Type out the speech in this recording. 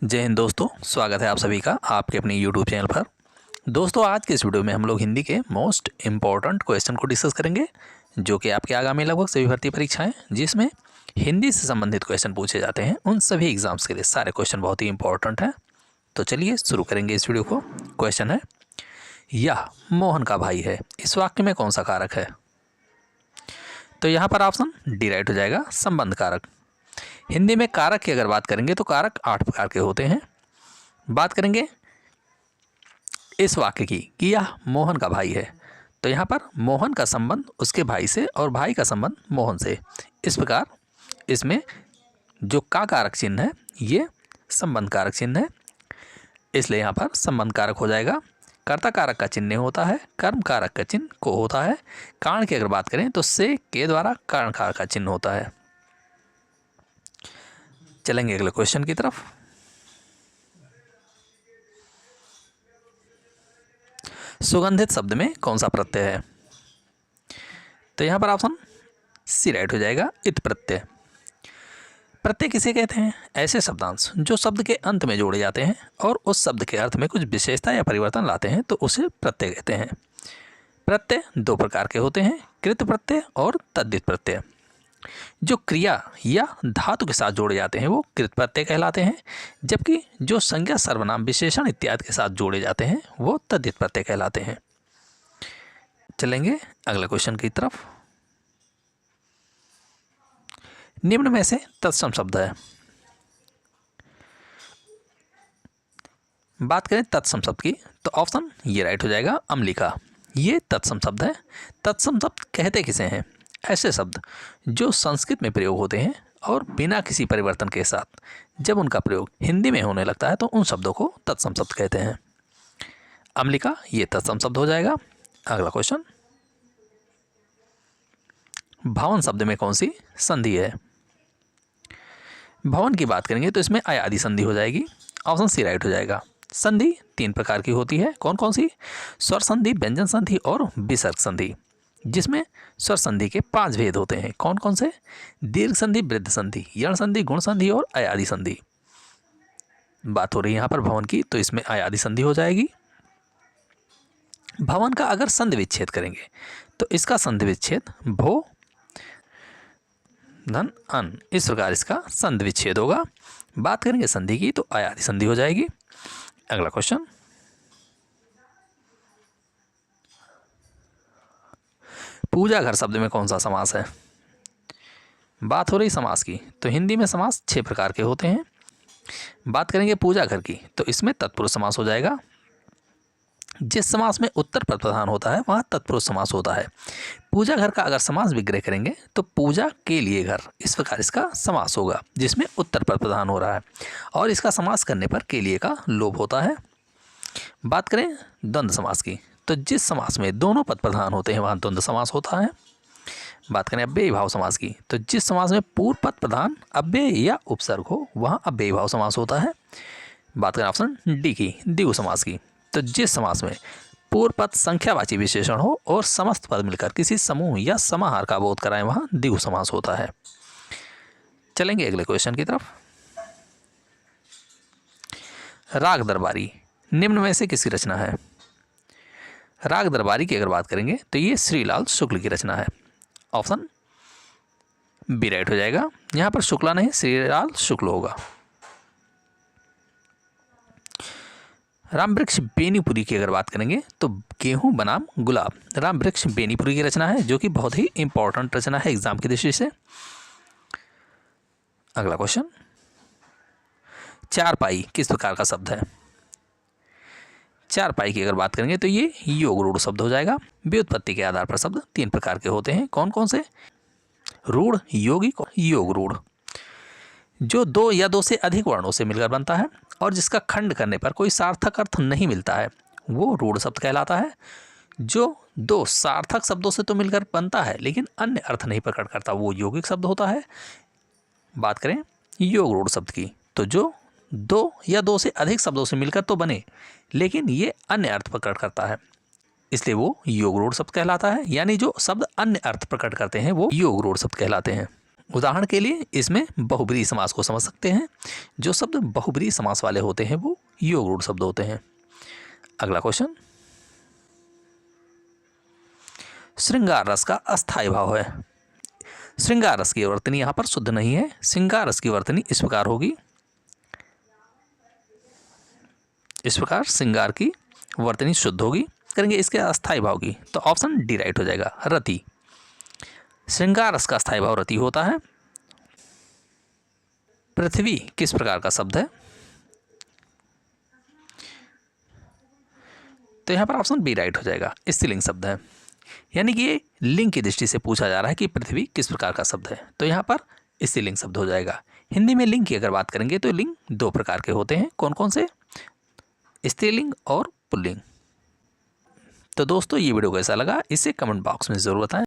जय हिंद दोस्तों, स्वागत है आप सभी का आपके अपने YouTube चैनल पर। दोस्तों, आज के इस वीडियो में हम लोग हिंदी के मोस्ट इम्पॉर्टेंट क्वेश्चन को डिस्कस करेंगे, जो कि आपके आगामी लगभग सभी भर्ती परीक्षाएं जिसमें हिंदी से संबंधित क्वेश्चन पूछे जाते हैं, उन सभी एग्जाम्स के लिए सारे क्वेश्चन बहुत ही इंपॉर्टेंट हैं। तो चलिए शुरू करेंगे इस वीडियो को। क्वेश्चन है, यह मोहन का भाई है, इस वाक्य में कौन सा कारक है? तो यहाँ पर ऑप्शन डी राइट हो जाएगा, संबंध कारक। हिंदी में कारक की अगर बात करेंगे तो कारक 8 प्रकार के होते हैं। बात करेंगे इस वाक्य की कि यह मोहन का भाई है, तो यहाँ पर मोहन का संबंध उसके भाई से और भाई का संबंध मोहन से। इस प्रकार इसमें जो का कारक चिन्ह है ये संबंध कारक चिन्ह है, इसलिए यहाँ पर संबंध कारक हो जाएगा। कर्ता कारक का चिन्ह होता है, कर्म कारक का चिन्ह को होता है। कारण की अगर बात करें तो से के द्वारा कारण कारक का चिन्ह होता है। चलेंगे अगले क्वेश्चन की तरफ। सुगंधित शब्द में कौन सा प्रत्यय है? तो यहां पर ऑप्शन सी राइट हो जाएगा, इत प्रत्यय। प्रत्यय किसे कहते हैं? ऐसे शब्दांश जो शब्द के अंत में जोड़े जाते हैं और उस शब्द के अर्थ में कुछ विशेषता या परिवर्तन लाते हैं, तो उसे प्रत्यय कहते हैं। प्रत्यय दो प्रकार के होते हैं, कृत प्रत्यय और तद्धित प्रत्यय। जो क्रिया या धातु के साथ जोड़े जाते हैं वो कृत प्रत्यय कहलाते हैं, जबकि जो संज्ञा, सर्वनाम, विशेषण इत्यादि के साथ जोड़े जाते हैं वो तद्धित प्रत्यय कहलाते हैं। चलेंगे अगले क्वेश्चन की तरफ। निम्न में से तत्सम शब्द है। बात करें तत्सम शब्द की तो ऑप्शन ये राइट हो जाएगा, अम्लिका। ये तत्सम शब्द है। तत्सम शब्द कहते किसे हैं? ऐसे शब्द जो संस्कृत में प्रयोग होते हैं और बिना किसी परिवर्तन के साथ जब उनका प्रयोग हिंदी में होने लगता है तो उन शब्दों को तत्सम शब्द कहते हैं। अम्लिका ये तत्सम शब्द हो जाएगा। अगला क्वेश्चन, भवन शब्द में कौन सी संधि है? भवन की बात करेंगे तो इसमें अयादि संधि हो जाएगी। ऑप्शन सी राइट हो जाएगा। संधि 3 प्रकार की होती है, कौन कौन सी? स्वर संधि, व्यंजन संधि और विसर्ग संधि, जिसमें स्वर संधि के 5 भेद होते हैं, कौन कौन से? दीर्घ संधि, वृद्ध संधि, यण संधि, गुण संधि और अयादि संधि। बात हो रही है यहाँ पर भवन की, तो इसमें अयादि संधि हो जाएगी। भवन का अगर संधि विच्छेद करेंगे तो इसका संधि विच्छेद भो धन अन, इस प्रकार इसका संधि विच्छेद होगा। बात करेंगे संधि की तो अयादि संधि हो जाएगी। अगला क्वेश्चन, पूजा घर शब्द में कौन सा समास है? बात हो रही समास की, तो हिंदी में समास 6 प्रकार के होते हैं। बात करेंगे पूजा घर की तो इसमें तत्पुरुष समास हो जाएगा। जिस समास में उत्तर पद प्रधान होता है वहाँ तत्पुरुष समास होता है। पूजा घर का अगर समास विग्रह करेंगे तो पूजा के लिए घर, इस प्रकार इसका समास होगा, जिसमें उत्तर पद प्रधान हो रहा है और इसका समास करने पर के लिए का लोप होता है। बात करें द्वंद्व समास की तो जिस समास में दोनों पद प्रधान होते हैं वहाँ द्वंद्व समास होता है। बात करें अव्ययी भाव समास की तो जिस समास में पूर्व पद प्रधान अव्यय या उपसर्ग हो वहाँ अव्ययी भाव समास होता है। बात करें ऑप्शन डी की, द्विगु समास की, तो जिस समास में पूर्व पद संख्यावाची विशेषण हो और समस्त पद मिलकर किसी समूह या समाहार का बोध कराएं वहाँ द्विगु समास होता है। चलेंगे अगले क्वेश्चन की तरफ। राग दरबारी निम्न में से किसकी रचना है? राग दरबारी की अगर बात करेंगे तो ये श्रीलाल शुक्ल की रचना है। ऑप्शन बी राइट हो जाएगा। यहाँ पर शुक्ला नहीं, श्रीलाल शुक्ल होगा। रामवृक्ष बेनीपुरी की अगर बात करेंगे तो गेहूं बनाम गुलाब, रामवृक्ष बेनीपुरी की रचना है, जो कि बहुत ही इंपॉर्टेंट रचना है एग्जाम की दृष्टि से। अगला क्वेश्चन, चारपाई किस प्रकार का शब्द है? चारपाई की अगर बात करेंगे तो ये योग रूढ़ शब्द हो जाएगा। व्युत्पत्ति के आधार पर शब्द 3 प्रकार के होते हैं, कौन कौन से? रूढ़, यौगिक, योग रूढ़। जो 2 या 2 से अधिक वर्णों से मिलकर बनता है और जिसका खंड करने पर कोई सार्थक अर्थ नहीं मिलता है वो रूढ़ शब्द कहलाता है। जो 2 सार्थक शब्दों से तो मिलकर बनता है लेकिन अन्य अर्थ नहीं प्रकट करता वो यौगिक शब्द होता है। बात करें योग रूढ़ शब्द की तो जो 2 या 2 से अधिक शब्दों से मिलकर तो बने लेकिन ये अन्य अर्थ प्रकट करता है, इसलिए वो योग रूढ़ शब्द कहलाता है। यानी जो शब्द अन्य अर्थ प्रकट करते हैं वो योग रूढ़ शब्द कहलाते हैं। उदाहरण के लिए इसमें बहुब्रीहि समास को समझ सकते हैं। जो शब्द बहुब्रीहि समास वाले होते हैं वो योग रूढ़ शब्द होते हैं। अगला क्वेश्चन, श्रृंगार रस का अस्थायी भाव है। श्रृंगार रस की वर्तनी यहां पर शुद्ध नहीं है। श्रृंगार रस की वर्तनी इस प्रकार होगी, इस प्रकार श्रृंगार की वर्तनी शुद्ध होगी। करेंगे इसके अस्थायी भाव की, तो ऑप्शन डी राइट हो जाएगा, रति। श्रृंगार रस का अस्थायी भाव रति होता है। पृथ्वी किस प्रकार का शब्द है? तो यहां पर ऑप्शन बी राइट हो जाएगा, स्त्रीलिंग शब्द है। यानी कि ये लिंग की दृष्टि से पूछा जा रहा है कि पृथ्वी किस प्रकार का शब्द है, तो यहाँ पर स्त्रीलिंग शब्द हो जाएगा। हिंदी में लिंग की अगर बात करेंगे तो लिंग दो प्रकार के होते हैं, कौन कौन से? स्त्रीलिंग और पुल्लिंग। तो दोस्तों ये वीडियो कैसा लगा इसे कमेंट बॉक्स में ज़रूर बताएं।